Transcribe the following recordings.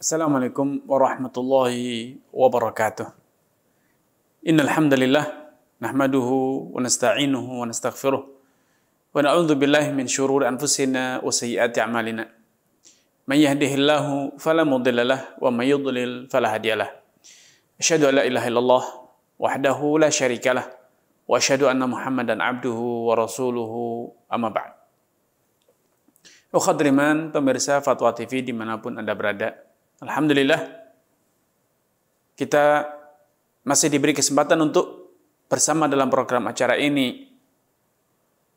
Assalamualaikum warahmatullahi wabarakatuh. Innal hamdalillah nahmaduhu wa nasta'inuhu wa nastaghfiruh wa na'udzu billahi min shururi anfusina wa sayyiati a'malina. May yahdihillahu fala mudilla lahu wa may yudlil fala hadiyalah. Asyhadu an la ilaha illallah wahdahu la syarika lah wa asyhadu anna Muhammadan abduhu wa rasuluhu amma ba'd. Ukhadriman pemirsa Fatwa TV dimanapun Anda berada, alhamdulillah kita masih diberi kesempatan untuk bersama dalam program acara ini,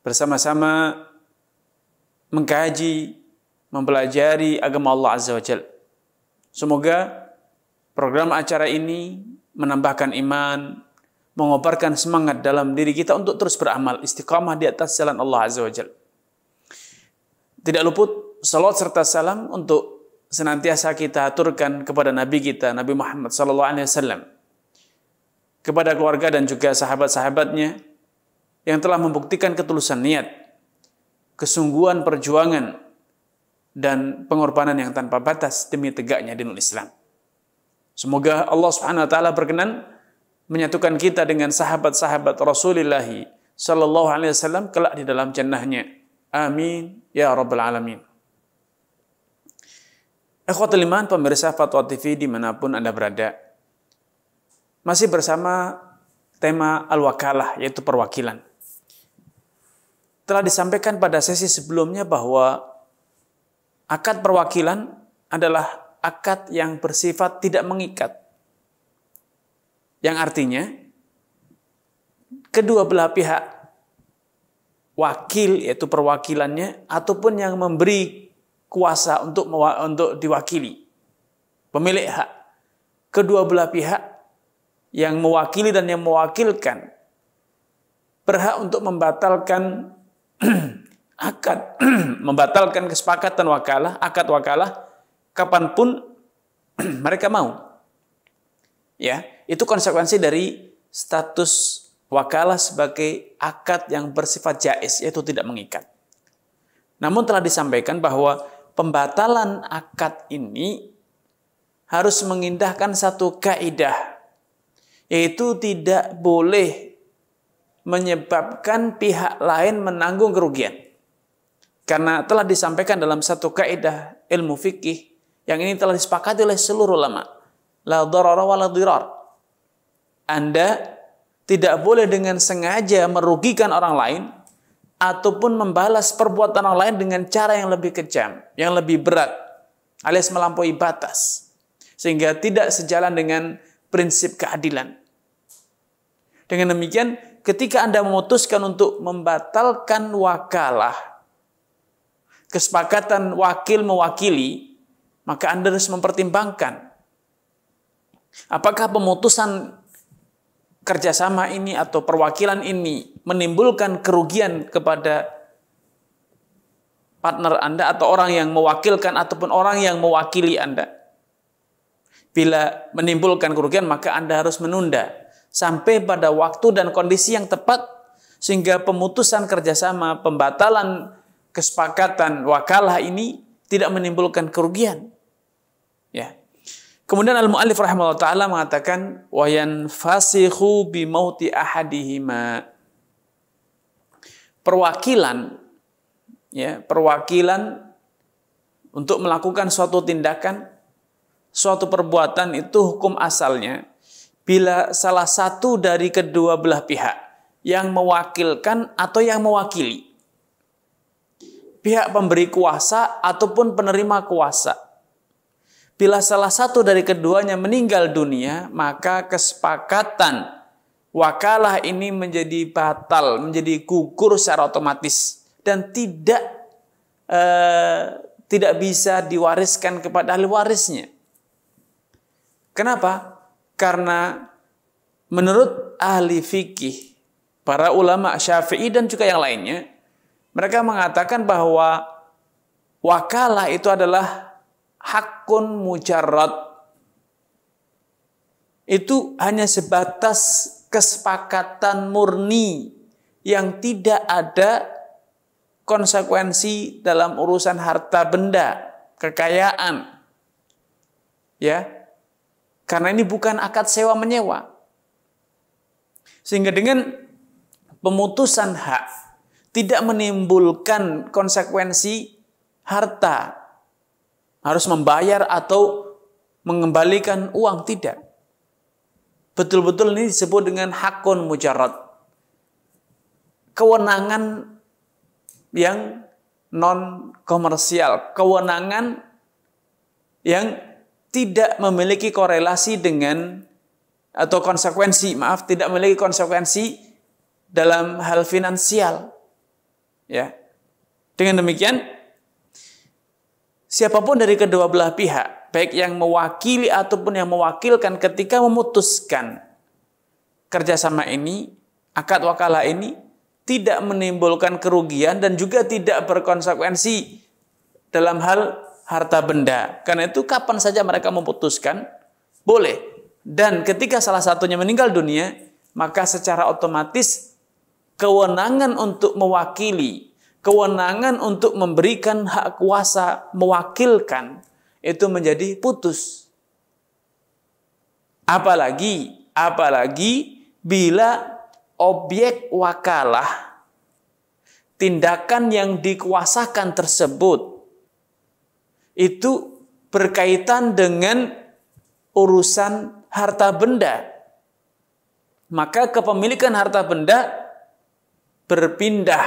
bersama-sama mengkaji, mempelajari agama Allah Azza wa Jalla. Semoga program acara ini menambahkan iman, mengobarkan semangat dalam diri kita untuk terus beramal, istiqamah di atas jalan Allah Azza wa Jalla. Tidak luput salawat serta salam untuk senantiasa kita aturkan kepada Nabi kita, Nabi Muhammad SAW, kepada keluarga dan juga sahabat-sahabatnya yang telah membuktikan ketulusan niat, kesungguhan perjuangan, dan pengorbanan yang tanpa batas demi tegaknya dinul Islam. Semoga Allah Subhanahu wa taala berkenan menyatukan kita dengan sahabat-sahabat Rasulullah SAW kelak di dalam jannahnya. Amin ya rabbal alamin. Ikhwatul iman, pemirsa Fatwa TV dimanapun Anda berada, masih bersama tema al-wakalah, yaitu perwakilan. Telah disampaikan pada sesi sebelumnya bahwa akad perwakilan adalah akad yang bersifat tidak mengikat. Yang artinya, kedua belah pihak, wakil yaitu perwakilannya, ataupun yang memberi kuasa untuk diwakili, pemilik hak, kedua belah pihak yang mewakili dan yang mewakilkan berhak untuk membatalkan akad, membatalkan kesepakatan wakalah, akad wakalah kapanpun mereka mau. Ya, itu konsekuensi dari status wakalah sebagai akad yang bersifat jaiz, yaitu tidak mengikat. Namun telah disampaikan bahwa pembatalan akad ini harus mengindahkan satu kaidah, yaitu tidak boleh menyebabkan pihak lain menanggung kerugian. Karena telah disampaikan dalam satu kaidah ilmu fikih yang ini telah disepakati oleh seluruh ulama, la dharara wa la dhirar. Anda tidak boleh dengan sengaja merugikan orang lain ataupun membalas perbuatan orang lain dengan cara yang lebih kejam, yang lebih berat, alias melampaui batas, sehingga tidak sejalan dengan prinsip keadilan. Dengan demikian, ketika Anda memutuskan untuk membatalkan wakalah, kesepakatan wakil mewakili, maka Anda harus mempertimbangkan apakah pemutusan kerjasama ini atau perwakilan ini menimbulkan kerugian kepada partner Anda atau orang yang mewakilkan ataupun orang yang mewakili Anda. Bila menimbulkan kerugian, maka Anda harus menunda sampai pada waktu dan kondisi yang tepat sehingga pemutusan kerjasama, pembatalan kesepakatan wakalah ini tidak menimbulkan kerugian. Ya. Kemudian al-mu'allif rahimahullah ta'ala mengatakan wa yanfasikhu bi mauti ahadihima. Perwakilan, ya, perwakilan untuk melakukan suatu tindakan, suatu perbuatan itu hukum asalnya bila salah satu dari kedua belah pihak yang mewakilkan atau yang mewakili, pihak pemberi kuasa ataupun penerima kuasa, bila salah satu dari keduanya meninggal dunia, maka kesepakatan wakalah ini menjadi batal, menjadi gugur secara otomatis dan tidak bisa diwariskan kepada ahli warisnya. Kenapa? Karena menurut ahli fikih, para ulama Syafi'i dan juga yang lainnya, mereka mengatakan bahwa wakalah itu adalah hakun mujarrad. Itu hanya sebatas kesepakatan murni yang tidak ada konsekuensi dalam urusan harta benda, kekayaan. Ya. Karena ini bukan akad sewa menyewa. Sehingga dengan pemutusan hak tidak menimbulkan konsekuensi harta harus membayar atau mengembalikan uang, tidak. Betul-betul ini disebut dengan hakun mujarrad. Kewenangan yang non komersial, kewenangan yang tidak memiliki korelasi dengan atau konsekuensi, tidak memiliki konsekuensi dalam hal finansial. Ya. Dengan demikian, siapapun dari kedua belah pihak, baik yang mewakili ataupun yang mewakilkan, ketika memutuskan kerjasama ini, akad wakalah ini tidak menimbulkan kerugian dan juga tidak berkonsekuensi dalam hal harta benda. Karena itu kapan saja mereka memutuskan, boleh. Dan ketika salah satunya meninggal dunia, maka secara otomatis kewenangan untuk mewakili, kewenangan untuk memberikan hak kuasa mewakilkan itu menjadi putus. Apalagi bila objek wakalah, tindakan yang dikuasakan tersebut itu berkaitan dengan urusan harta benda, maka kepemilikan harta benda berpindah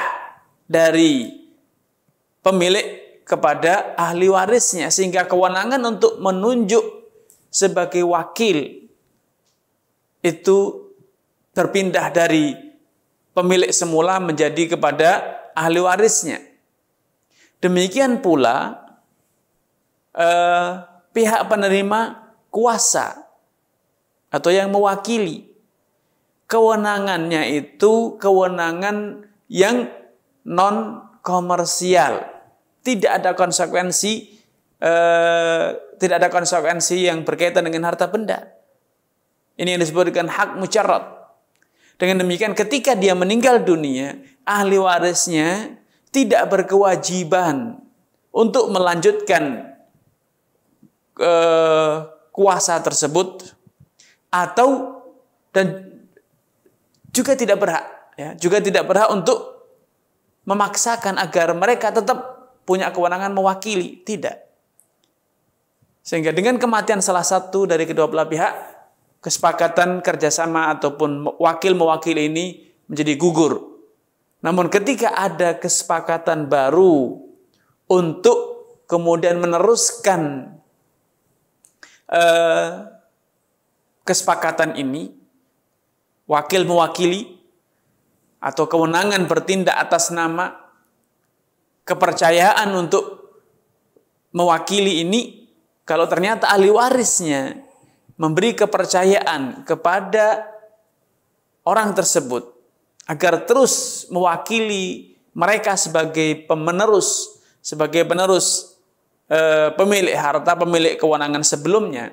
dari pemilik kepada ahli warisnya, sehingga kewenangan untuk menunjuk sebagai wakil itu berpindah dari pemilik semula menjadi kepada ahli warisnya. Demikian pula pihak penerima kuasa atau yang mewakili, kewenangannya itu kewenangan yang non komersial, tidak ada konsekuensi yang berkaitan dengan harta benda. Ini yang disebut dengan hak mujarrad. Dengan demikian, ketika dia meninggal dunia, ahli warisnya tidak berkewajiban untuk melanjutkan kuasa tersebut, atau dan juga tidak berhak untuk memaksakan agar mereka tetap punya kewenangan mewakili, tidak. Sehingga dengan kematian salah satu dari kedua belah pihak, kesepakatan kerjasama ataupun wakil mewakili ini menjadi gugur. Namun ketika ada kesepakatan baru untuk kemudian meneruskan kesepakatan ini, wakil mewakili atau kewenangan bertindak atas nama kepercayaan untuk mewakili ini, kalau ternyata ahli warisnya memberi kepercayaan kepada orang tersebut agar terus mewakili mereka sebagai penerus pemilik harta, pemilik kewenangan sebelumnya,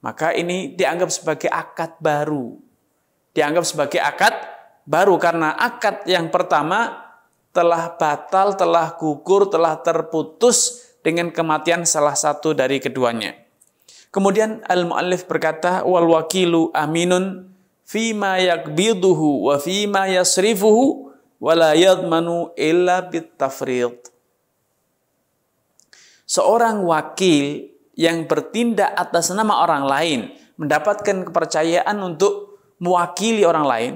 maka ini dianggap sebagai akad baru. Dianggap sebagai akad baru karena akad yang pertama telah batal, telah gugur, telah terputus dengan kematian salah satu dari keduanya. Kemudian al-muallif berkata, wal wakilu aminun fima yakbiduhu wa fima yasrifuhu wa la yadmanu illa bitafrid. Seorang wakil yang bertindak atas nama orang lain, mendapatkan kepercayaan untuk mewakili orang lain,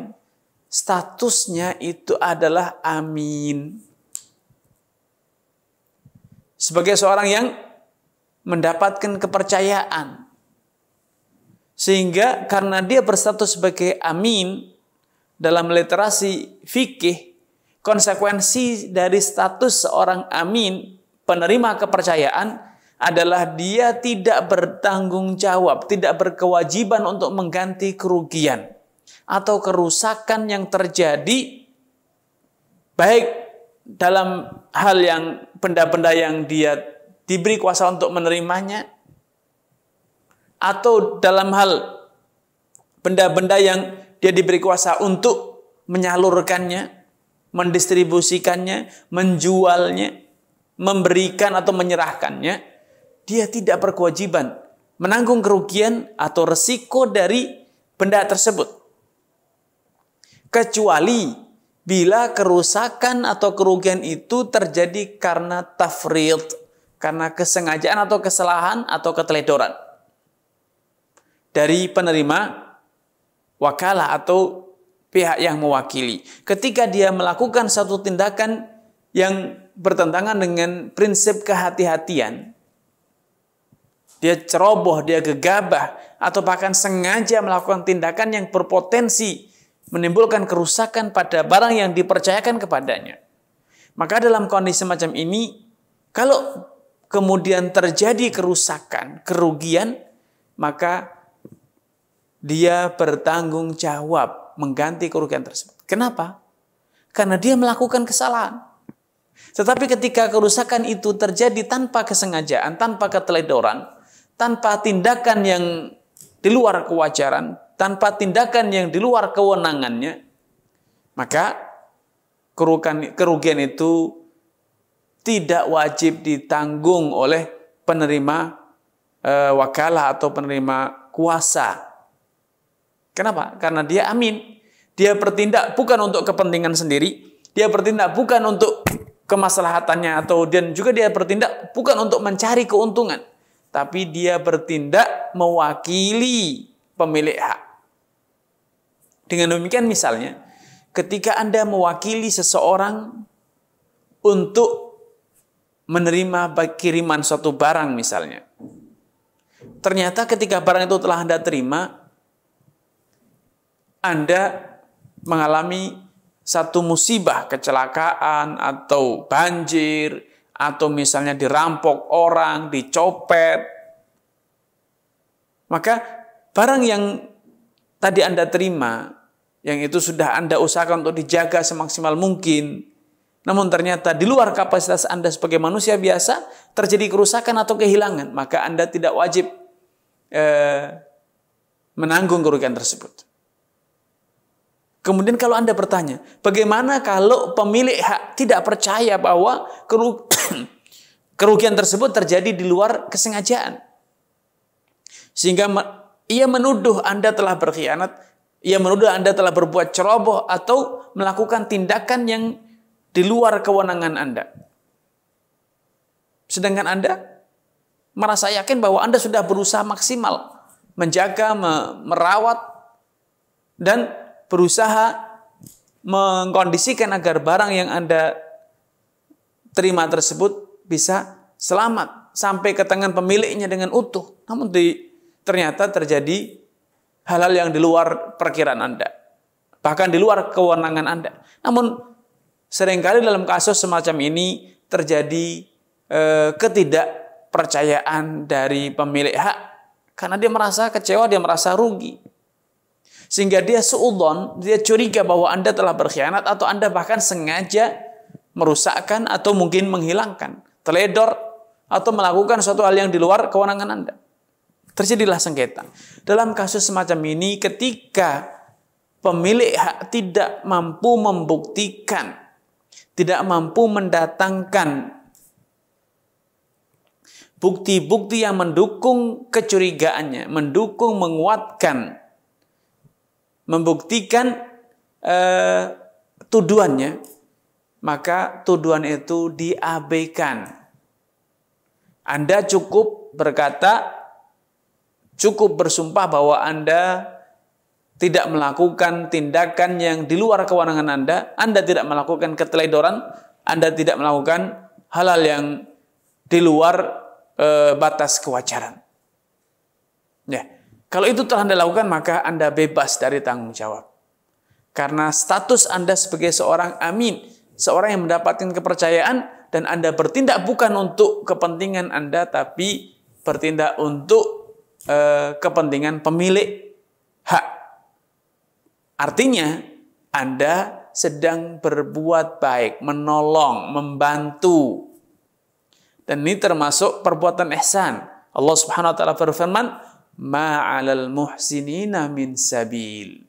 statusnya itu adalah amin. Sebagai seorang yang mendapatkan kepercayaan. Sehingga karena dia berstatus sebagai amin, dalam literasi fikih, konsekuensi dari status seorang amin, penerima kepercayaan, adalah dia tidak bertanggung jawab, tidak berkewajiban untuk mengganti kerugian atau kerusakan yang terjadi, baik dalam hal yang benda-benda yang dia diberi kuasa untuk menerimanya, atau dalam hal benda-benda yang dia diberi kuasa untuk menyalurkannya, mendistribusikannya, menjualnya, memberikan atau menyerahkannya. Dia tidak berkewajiban menanggung kerugian atau resiko dari benda tersebut. Kecuali bila kerusakan atau kerugian itu terjadi karena tafrid, karena kesengajaan atau kesalahan atau keteledoran dari penerima wakalah atau pihak yang mewakili. Ketika dia melakukan satu tindakan yang bertentangan dengan prinsip kehati-hatian, dia ceroboh, dia gegabah, atau bahkan sengaja melakukan tindakan yang berpotensi menimbulkan kerusakan pada barang yang dipercayakan kepadanya. Maka dalam kondisi semacam ini, kalau kemudian terjadi kerusakan, kerugian, maka dia bertanggung jawab mengganti kerugian tersebut. Kenapa? Karena dia melakukan kesalahan. Tetapi ketika kerusakan itu terjadi tanpa kesengajaan, tanpa keteledoran, tanpa tindakan yang di luar kewajaran, tanpa tindakan yang di luar kewenangannya, maka kerugian itu tidak wajib ditanggung oleh penerima wakalah atau penerima kuasa. Kenapa? Karena dia amin. Dia bertindak bukan untuk kepentingan sendiri, dia bertindak bukan untuk kemaslahatannya, dan juga dia bertindak bukan untuk mencari keuntungan, tapi dia bertindak mewakili pemilik hak. Dengan demikian misalnya, ketika Anda mewakili seseorang untuk menerima kiriman suatu barang misalnya, ternyata ketika barang itu telah Anda terima, Anda mengalami satu musibah, kecelakaan atau banjir, atau misalnya dirampok orang, dicopet, maka barang yang tadi Anda terima, yang itu sudah Anda usahakan untuk dijaga semaksimal mungkin, namun ternyata di luar kapasitas Anda sebagai manusia biasa, terjadi kerusakan atau kehilangan, maka Anda tidak wajib menanggung kerugian tersebut. Kemudian kalau Anda bertanya, bagaimana kalau pemilik hak tidak percaya bahwa kerugian tersebut terjadi di luar kesengajaan, sehingga ia menuduh Anda telah berkhianat, ia menuduh Anda telah berbuat ceroboh atau melakukan tindakan yang di luar kewenangan Anda. Sedangkan Anda merasa yakin bahwa Anda sudah berusaha maksimal menjaga, merawat, dan berusaha mengkondisikan agar barang yang Anda terima tersebut bisa selamat sampai ke tangan pemiliknya dengan utuh. Namun ternyata terjadi hal-hal yang di luar perkiraan Anda, bahkan di luar kewenangan Anda. Namun seringkali dalam kasus semacam ini terjadi ketidakpercayaan dari pemilik hak karena dia merasa kecewa, dia merasa rugi. Sehingga dia suudzon, dia curiga bahwa Anda telah berkhianat atau Anda bahkan sengaja merusakkan atau mungkin menghilangkan, teledor atau melakukan suatu hal yang di luar kewenangan Anda. Terjadilah sengketa. Dalam kasus semacam ini, ketika pemilik hak tidak mampu membuktikan, tidak mampu mendatangkan bukti-bukti yang mendukung kecurigaannya, mendukung, menguatkan, membuktikan tuduhannya, maka tuduhan itu diabaikan. Anda cukup berkata, cukup bersumpah bahwa Anda tidak melakukan tindakan yang di luar kewenangan Anda tidak melakukan keteledoran, Anda tidak melakukan hal-hal yang di luar batas kewajaran. Ya. Kalau itu telah Anda lakukan, maka Anda bebas dari tanggung jawab. Karena status Anda sebagai seorang amin, seorang yang mendapatkan kepercayaan, dan Anda bertindak bukan untuk kepentingan Anda, tapi bertindak untuk kepentingan pemilik hak. Artinya, Anda sedang berbuat baik, menolong, membantu. Dan ini termasuk perbuatan ihsan. Allah Subhanahu wa taala berfirman, ma'alal muhsinina min sabil.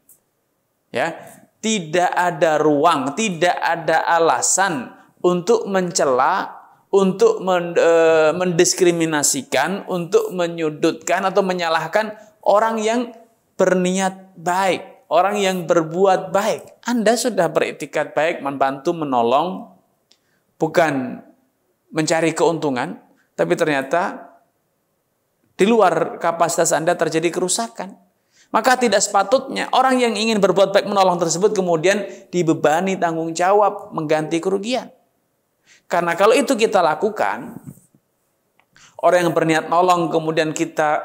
Ya, tidak ada ruang, tidak ada alasan untuk mencela, untuk mendiskriminasikan, untuk menyudutkan atau menyalahkan orang yang berniat baik, orang yang berbuat baik. Anda sudah beriktikad baik, membantu, menolong, bukan mencari keuntungan, tapi ternyata di luar kapasitas Anda terjadi kerusakan. Maka tidak sepatutnya orang yang ingin berbuat baik menolong tersebut kemudian dibebani tanggung jawab mengganti kerugian. Karena kalau itu kita lakukan, orang yang berniat nolong kemudian kita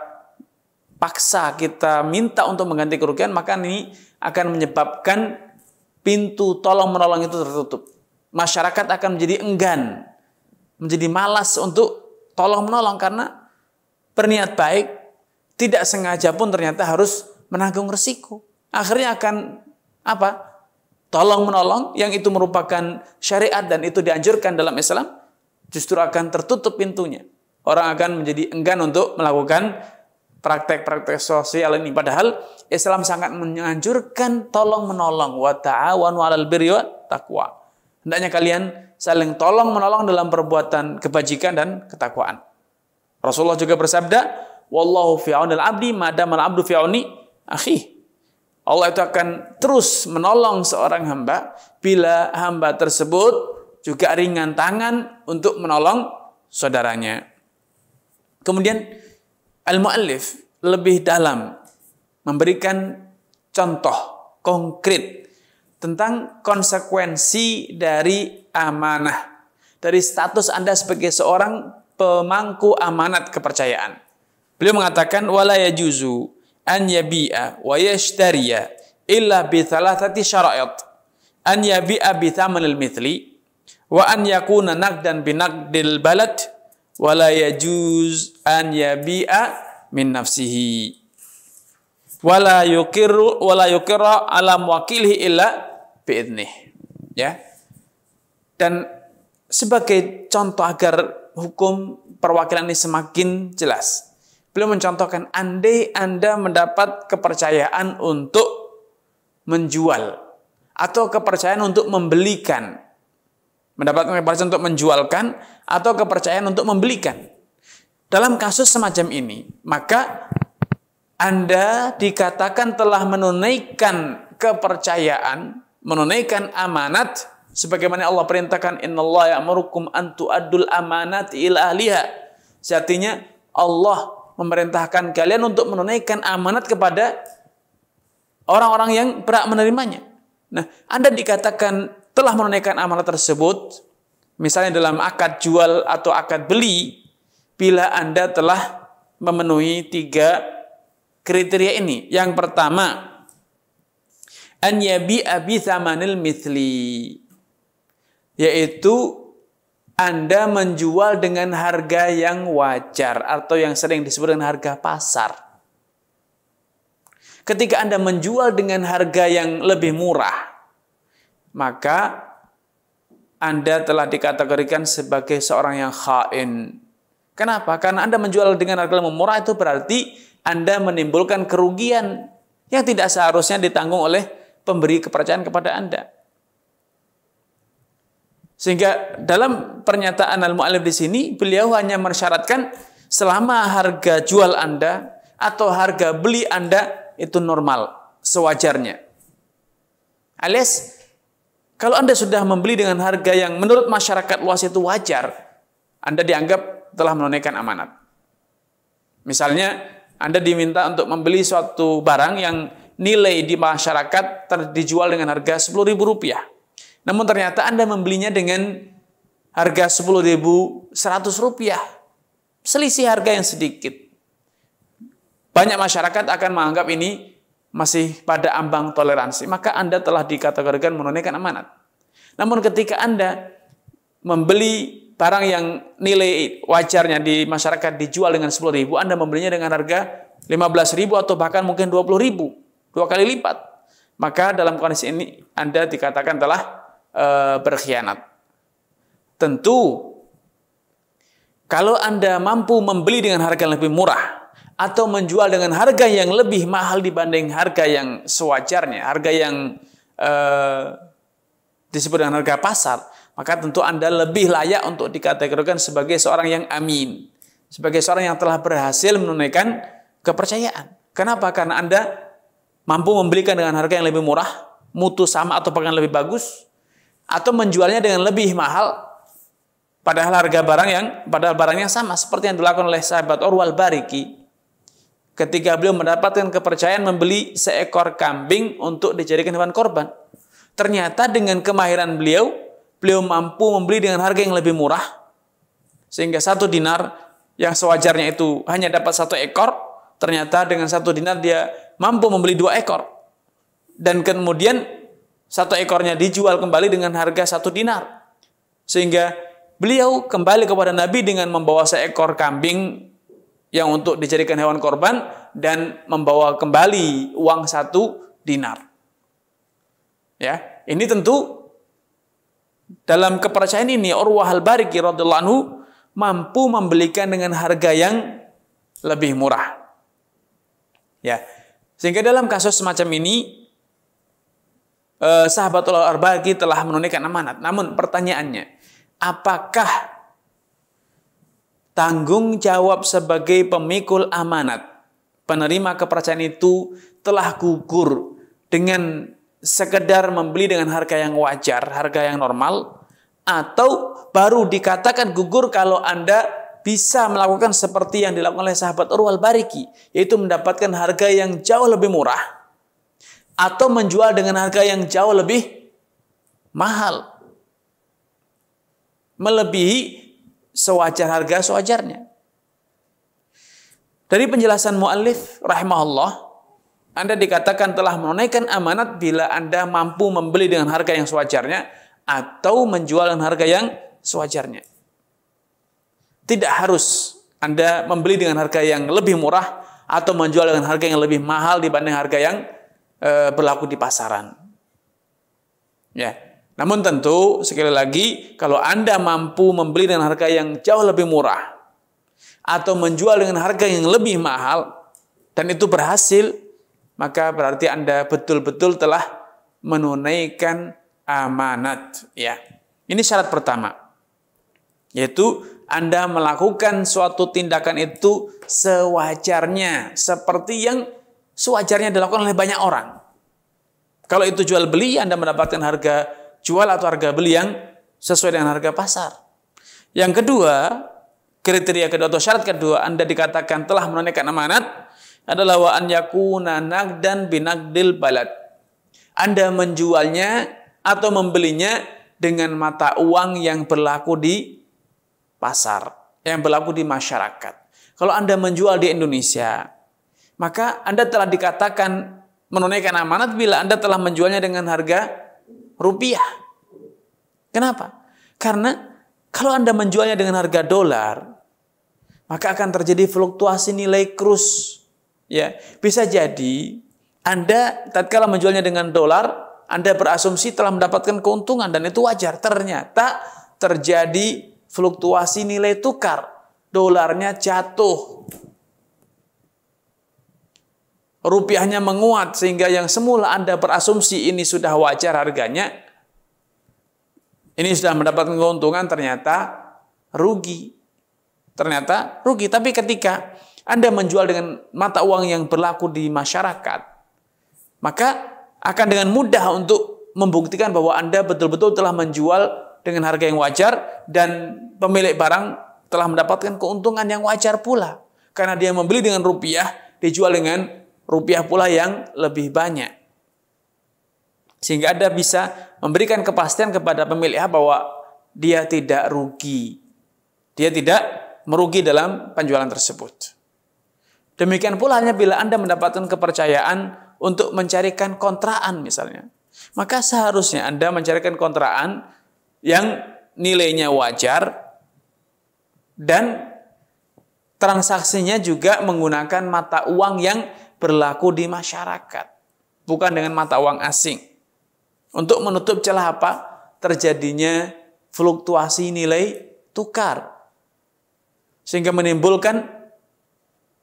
paksa, kita minta untuk mengganti kerugian, maka ini akan menyebabkan pintu tolong menolong itu tertutup. Masyarakat akan menjadi enggan, menjadi malas untuk tolong menolong karena berniat baik, tidak sengaja pun ternyata harus menanggung resiko. Akhirnya akan apa? Tolong menolong yang itu merupakan syariat dan itu dianjurkan dalam Islam, justru akan tertutup pintunya. Orang akan menjadi enggan untuk melakukan praktek-praktek sosial ini. Padahal Islam sangat menganjurkan tolong menolong. Wa ta'awanu 'alal birri wat taqwa. Hendaknya kalian saling tolong menolong dalam perbuatan kebajikan dan ketakwaan. Rasulullah juga bersabda, wallahu fi 'aunil 'abdi ma damal 'abdu fi 'auni akhihi. Allah itu akan terus menolong seorang hamba bila hamba tersebut juga ringan tangan untuk menolong saudaranya. Kemudian al-mu'allif lebih dalam memberikan contoh konkret tentang konsekuensi dari amanah, dari status Anda sebagai seorang pemangku amanat kepercayaan. Beliau mengatakan wala yajuzu an yabi'a wa yashtariya illa bi thalathati syara'it. An yabi'a bi thamanil mithli wa an yakuna naqdan bi naqdil balad wa la yajuz an yabi'a min nafsihi wa la yuqirra ala muwakilihi illa bi idnih. Ya. Dan sebagai contoh agar hukum perwakilan ini semakin jelas, beliau mencontohkan, andai Anda mendapat kepercayaan untuk menjual atau kepercayaan untuk membelikan, mendapatkan kepercayaan untuk menjualkan atau kepercayaan untuk membelikan. Dalam kasus semacam ini, maka Anda dikatakan telah menunaikan kepercayaan, menunaikan amanat, sebagaimana Allah perintahkan, innallaha ya'murukum an tu'addul amanati ila ahliha. Artinya Allah memerintahkan kalian untuk menunaikan amanat kepada orang-orang yang berhak menerimanya. Nah, Anda dikatakan telah menunaikan amanat tersebut, misalnya dalam akad jual atau akad beli, bila Anda telah memenuhi 3 kriteria ini. Yang pertama, an yabi'a bi thamanil mithli, yaitu Anda menjual dengan harga yang wajar atau yang sering disebut dengan harga pasar. Ketika Anda menjual dengan harga yang lebih murah, maka Anda telah dikategorikan sebagai seorang yang khain. Kenapa? Karena Anda menjual dengan harga yang murah, itu berarti Anda menimbulkan kerugian yang tidak seharusnya ditanggung oleh pemberi kepercayaan kepada Anda. Sehingga dalam pernyataan al-mu'allif di sini, beliau hanya mensyaratkan selama harga jual Anda atau harga beli Anda itu normal, sewajarnya. Alias, kalau Anda sudah membeli dengan harga yang menurut masyarakat luas itu wajar, Anda dianggap telah menunaikan amanat. Misalnya, Anda diminta untuk membeli suatu barang yang nilai di masyarakat dijual dengan harga Rp10.000. Namun ternyata Anda membelinya dengan harga Rp10.100. Selisih harga yang sedikit. Banyak masyarakat akan menganggap ini masih pada ambang toleransi. Maka Anda telah dikategorikan menunaikan amanat. Namun ketika Anda membeli barang yang nilai wajarnya di masyarakat dijual dengan Rp10.000, Anda membelinya dengan harga Rp15.000 atau bahkan mungkin Rp20.000. 2 kali lipat. Maka dalam kondisi ini Anda dikatakan telah berkhianat. Tentu kalau Anda mampu membeli dengan harga yang lebih murah atau menjual dengan harga yang lebih mahal dibanding harga yang sewajarnya, harga yang disebut dengan harga pasar, maka tentu Anda lebih layak untuk dikategorikan sebagai seorang yang amin, sebagai seorang yang telah berhasil menunaikan kepercayaan. Kenapa? Karena Anda mampu membelikan dengan harga yang lebih murah, mutu sama atau bahkan lebih bagus, atau menjualnya dengan lebih mahal, padahal barangnya sama, seperti yang dilakukan oleh sahabat Urwah Al-Bariki ketika beliau mendapatkan kepercayaan membeli seekor kambing untuk dijadikan hewan korban. Ternyata dengan kemahiran beliau mampu membeli dengan harga yang lebih murah, sehingga 1 dinar yang sewajarnya itu hanya dapat 1 ekor, ternyata dengan 1 dinar dia mampu membeli 2 ekor. Dan kemudian 1 ekornya dijual kembali dengan harga 1 dinar. Sehingga beliau kembali kepada Nabi dengan membawa seekor kambing yang untuk dijadikan hewan korban dan membawa kembali uang 1 dinar. Ya, ini tentu dalam kepercayaan ini Urwah Al-Bariki radhiyallahu anhu mampu membelikan dengan harga yang lebih murah. Ya, sehingga dalam kasus semacam ini sahabat Urwah Al-Bariki telah menunaikan amanat. Namun pertanyaannya, apakah tanggung jawab sebagai pemikul amanat, penerima kepercayaan itu telah gugur dengan sekedar membeli dengan harga yang wajar, harga yang normal, atau baru dikatakan gugur kalau Anda bisa melakukan seperti yang dilakukan oleh sahabat Urwah Al-Bariki, yaitu mendapatkan harga yang jauh lebih murah atau menjual dengan harga yang jauh lebih mahal, melebihi sewajar harga sewajarnya. Dari penjelasan muallif rahimahullah, Anda dikatakan telah menunaikan amanat bila Anda mampu membeli dengan harga yang sewajarnya atau menjual dengan harga yang sewajarnya. Tidak harus Anda membeli dengan harga yang lebih murah atau menjual dengan harga yang lebih mahal dibanding harga yang berlaku di pasaran. Ya. Namun tentu sekali lagi, kalau Anda mampu membeli dengan harga yang jauh lebih murah atau menjual dengan harga yang lebih mahal dan itu berhasil, maka berarti Anda betul-betul telah menunaikan amanat. Ya, ini syarat pertama, yaitu Anda melakukan suatu tindakan itu sewajarnya, seperti yang sewajarnya dilakukan oleh banyak orang. Kalau itu jual beli, Anda mendapatkan harga jual atau harga beli yang sesuai dengan harga pasar. Yang kedua, kriteria kedua atau syarat kedua Anda dikatakan telah menunaikan amanat adalah wa an yakuna naqdan binaqdil balad. Anda menjualnya atau membelinya dengan mata uang yang berlaku di pasar, yang berlaku di masyarakat. Kalau Anda menjual di Indonesia, maka Anda telah dikatakan menunaikan amanat bila Anda telah menjualnya dengan harga rupiah. Kenapa? Karena kalau Anda menjualnya dengan harga dolar, maka akan terjadi fluktuasi nilai kurs. Ya, bisa jadi Anda tatkala menjualnya dengan dolar, Anda berasumsi telah mendapatkan keuntungan dan itu wajar. Ternyata terjadi fluktuasi nilai tukar. Dolarnya jatuh. Rupiahnya menguat sehingga yang semula Anda berasumsi ini sudah wajar harganya, ini sudah mendapatkan keuntungan, ternyata rugi. Tapi ketika Anda menjual dengan mata uang yang berlaku di masyarakat, maka akan dengan mudah untuk membuktikan bahwa Anda betul-betul telah menjual dengan harga yang wajar dan pemilik barang telah mendapatkan keuntungan yang wajar pula. Karena dia membeli dengan rupiah, dijual dengan rupiah pula yang lebih banyak. Sehingga Anda bisa memberikan kepastian kepada pemilik hak bahwa dia tidak rugi. Dia tidak merugi dalam penjualan tersebut. Demikian pula hanya bila Anda mendapatkan kepercayaan untuk mencarikan kontraan misalnya. Maka seharusnya Anda mencarikan kontraan yang nilainya wajar dan transaksinya juga menggunakan mata uang yang berlaku di masyarakat. Bukan dengan mata uang asing. Untuk menutup celah apa? Terjadinya fluktuasi nilai tukar. Sehingga menimbulkan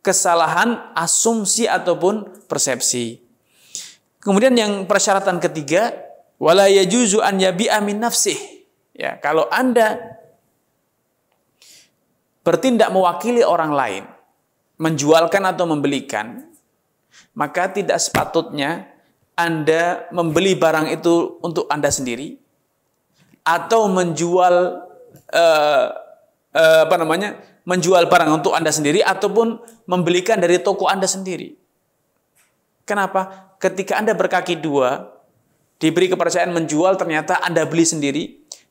kesalahan asumsi ataupun persepsi. Kemudian yang persyaratan ketiga, wala yajuzu an yabi'a min nafsih. Ya, kalau Anda bertindak mewakili orang lain, menjualkan atau membelikan, maka tidak sepatutnya Anda membeli barang itu untuk Anda sendiri atau menjual menjual barang untuk Anda sendiri ataupun membelikan dari toko Anda sendiri. Kenapa? Ketika Anda berkaki dua, diberi kepercayaan menjual, ternyata Anda beli sendiri,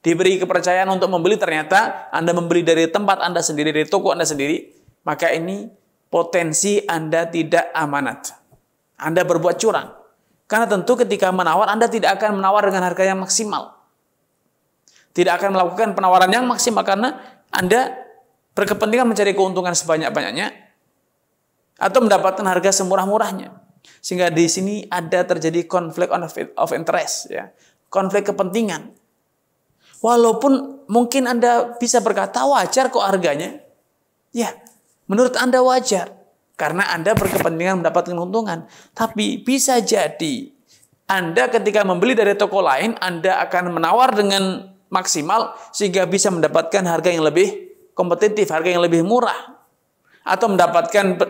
diberi kepercayaan untuk membeli, ternyata Anda membeli dari tempat Anda sendiri, dari toko Anda sendiri, maka ini potensi Anda tidak amanat. Anda berbuat curang. Karena tentu ketika menawar, Anda tidak akan menawar dengan harga yang maksimal. Tidak akan melakukan penawaran yang maksimal karena Anda berkepentingan mencari keuntungan sebanyak-banyaknya atau mendapatkan harga semurah-murahnya. Sehingga di sini ada terjadi konflik of interest, ya. Konflik kepentingan. Walaupun mungkin Anda bisa berkata wajar kok harganya. Ya, menurut Anda wajar. Karena Anda berkepentingan mendapatkan keuntungan. Tapi bisa jadi Anda ketika membeli dari toko lain, Anda akan menawar dengan maksimal sehingga bisa mendapatkan harga yang lebih kompetitif, harga yang lebih murah. Atau mendapatkan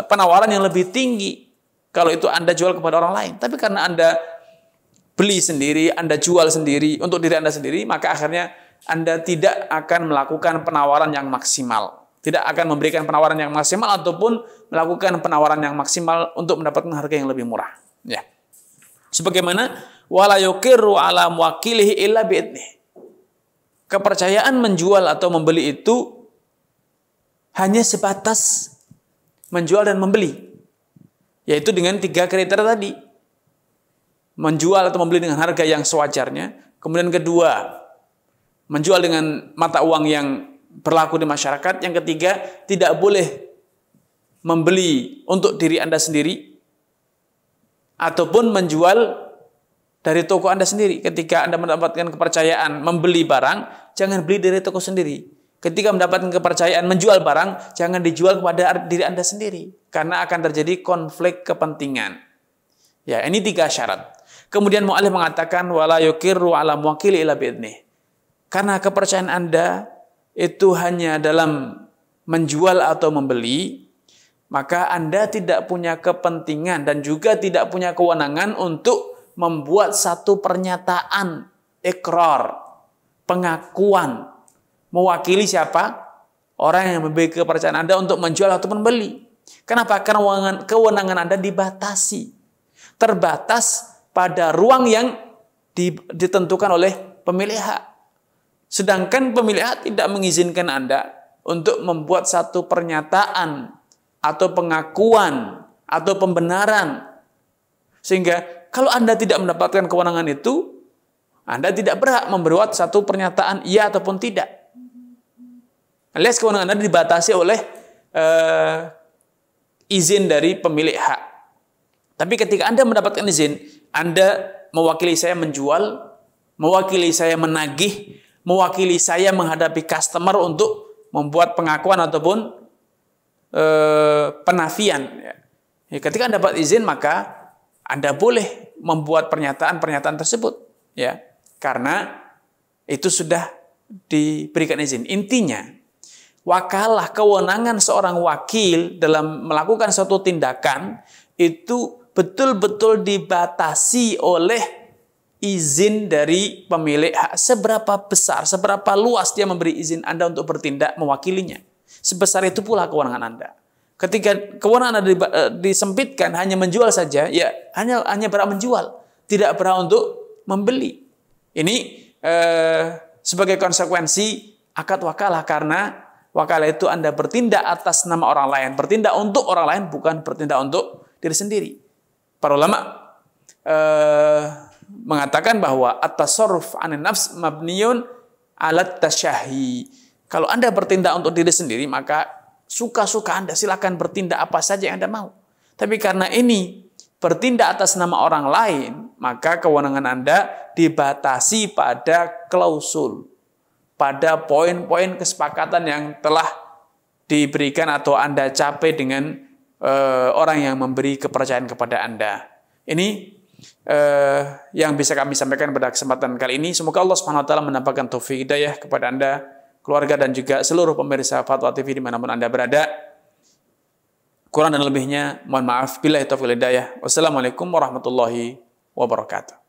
penawaran yang lebih tinggi kalau itu Anda jual kepada orang lain. Tapi karena Anda beli sendiri, Anda jual sendiri untuk diri Anda sendiri, maka akhirnya Anda tidak akan melakukan penawaran yang maksimal. Tidak akan memberikan penawaran yang maksimal ataupun melakukan penawaran yang maksimal untuk mendapatkan harga yang lebih murah. Ya. Sebagaimana wala yuqirru ala muwakkilihi illa bi'idnih. Kepercayaan menjual atau membeli itu hanya sebatas menjual dan membeli. Yaitu dengan 3 kriteria tadi. Menjual atau membeli dengan harga yang sewajarnya. Kemudian kedua, menjual dengan mata uang yang berlaku di masyarakat. Yang ketiga, tidak boleh membeli untuk diri Anda sendiri ataupun menjual dari toko Anda sendiri. Ketika Anda mendapatkan kepercayaan membeli barang, jangan beli dari toko sendiri. Ketika mendapatkan kepercayaan menjual barang, jangan dijual kepada diri Anda sendiri. Karena akan terjadi konflik kepentingan. Ya, ini 3 syarat. Kemudian mu'allif mengatakan wala yuqirru ala muwakkili illa bi'idnih. Karena kepercayaan Anda itu hanya dalam menjual atau membeli, maka Anda tidak punya kepentingan dan juga tidak punya kewenangan untuk membuat satu pernyataan ikrar, pengakuan, mewakili siapa? Orang yang memberi kepercayaan Anda untuk menjual atau membeli. Kenapa? Karena kewenangan Anda dibatasi. Terbatas pada ruang yang ditentukan oleh pemilik hak. Sedangkan pemilik hak tidak mengizinkan Anda untuk membuat satu pernyataan atau pengakuan atau pembenaran. Sehingga kalau Anda tidak mendapatkan kewenangan itu, Anda tidak berhak membuat satu pernyataan iya ataupun tidak. Alias kewenangan Anda dibatasi oleh izin dari pemilik hak. Tapi ketika Anda mendapatkan izin, Anda mewakili saya menjual, mewakili saya menagih, mewakili saya menghadapi customer untuk membuat pengakuan ataupun penafian. Ya, ketika Anda dapat izin, maka Anda boleh membuat pernyataan-pernyataan tersebut. Ya, karena itu sudah diberikan izin. Intinya, wakalah, kewenangan seorang wakil dalam melakukan suatu tindakan itu betul-betul dibatasi oleh izin dari pemilik hak. Seberapa besar, seberapa luas dia memberi izin Anda untuk bertindak mewakilinya. Sebesar itu pula kewenangan Anda. Ketika kewenangan Anda disempitkan hanya menjual saja, ya hanya berhak menjual, tidak berhak untuk membeli. Ini sebagai konsekuensi akad wakalah, karena wakalah itu Anda bertindak atas nama orang lain, bertindak untuk orang lain, bukan bertindak untuk diri sendiri. Para ulama mengatakan bahwa at-tasarruf 'anin nafs mabniyun 'alat tasyahi. Kalau Anda bertindak untuk diri sendiri, maka suka-suka Anda, silakan bertindak apa saja yang Anda mau. Tapi karena ini bertindak atas nama orang lain, maka kewenangan Anda dibatasi pada klausul, pada poin-poin kesepakatan yang telah diberikan atau Anda capai dengan orang yang memberi kepercayaan kepada Anda. Ini yang bisa kami sampaikan pada kesempatan kali ini. Semoga Allah Subhanahu wa taala menampakkan taufik hidayah kepada Anda, keluarga dan juga seluruh pemirsa Fatwa TV dimanapun Anda berada. Kurang dan lebihnya mohon maaf. Billahi taufiq wal hidayah. Wassalamualaikum warahmatullahi wabarakatuh.